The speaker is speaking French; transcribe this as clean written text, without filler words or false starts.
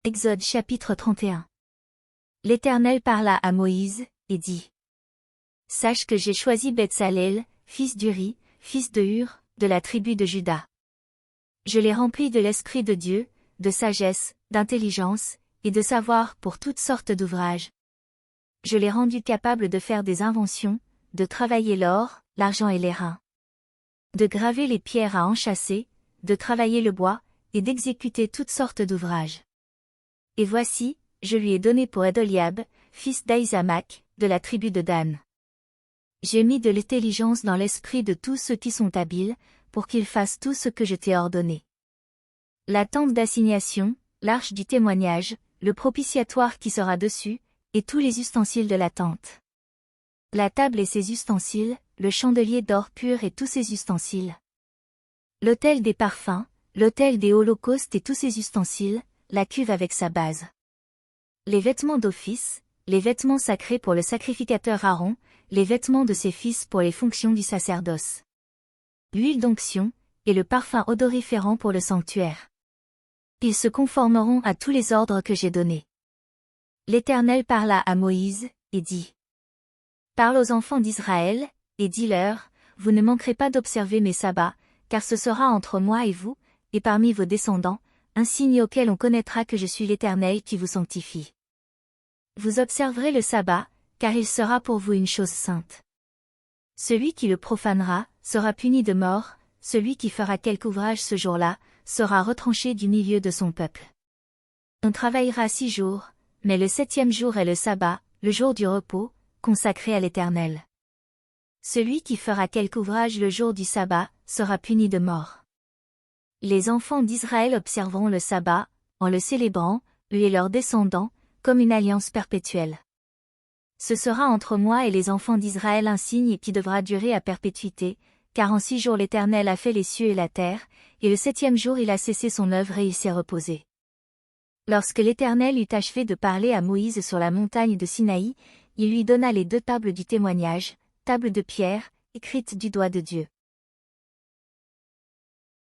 Exode chapitre 31. L'Éternel parla à Moïse, et dit. Sache que j'ai choisi Betsalel, fils d'Uri, fils de Hur, de la tribu de Juda. Je l'ai rempli de l'Esprit de Dieu, de sagesse, d'intelligence, et de savoir pour toutes sortes d'ouvrages. Je l'ai rendu capable de faire des inventions, de travailler l'or, l'argent et l'airain. De graver les pierres à enchâsser, de travailler le bois, et d'exécuter toutes sortes d'ouvrages. Et voici, je lui ai donné pour Adoliab, fils d'Aïsamak, de la tribu de Dan. J'ai mis de l'intelligence dans l'esprit de tous ceux qui sont habiles, pour qu'ils fassent tout ce que je t'ai ordonné. La tente d'assignation, l'arche du témoignage, le propitiatoire qui sera dessus, et tous les ustensiles de la tente. La table et ses ustensiles, le chandelier d'or pur et tous ses ustensiles. L'autel des parfums, l'autel des holocaustes et tous ses ustensiles, la cuve avec sa base. Les vêtements d'office, les vêtements sacrés pour le sacrificateur Aaron, les vêtements de ses fils pour les fonctions du sacerdoce. L'huile d'onction, et le parfum odoriférant pour le sanctuaire. Ils se conformeront à tous les ordres que j'ai donnés. L'Éternel parla à Moïse, et dit. Parle aux enfants d'Israël, et dis-leur, vous ne manquerez pas d'observer mes sabbats, car ce sera entre moi et vous, et parmi vos descendants, un signe auquel on connaîtra que je suis l'Éternel qui vous sanctifie. Vous observerez le sabbat, car il sera pour vous une chose sainte. Celui qui le profanera, sera puni de mort, celui qui fera quelque ouvrage ce jour-là, sera retranché du milieu de son peuple. On travaillera 6 jours, mais le 7e jour est le sabbat, le jour du repos, consacré à l'Éternel. Celui qui fera quelque ouvrage le jour du sabbat, sera puni de mort. Les enfants d'Israël observeront le sabbat, en le célébrant, eux et leurs descendants, comme une alliance perpétuelle. Ce sera entre moi et les enfants d'Israël un signe qui devra durer à perpétuité, car en 6 jours l'Éternel a fait les cieux et la terre, et le 7e jour il a cessé son œuvre et il s'est reposé. Lorsque l'Éternel eut achevé de parler à Moïse sur la montagne de Sinaï, il lui donna les 2 tables du témoignage, tables de pierre, écrites du doigt de Dieu.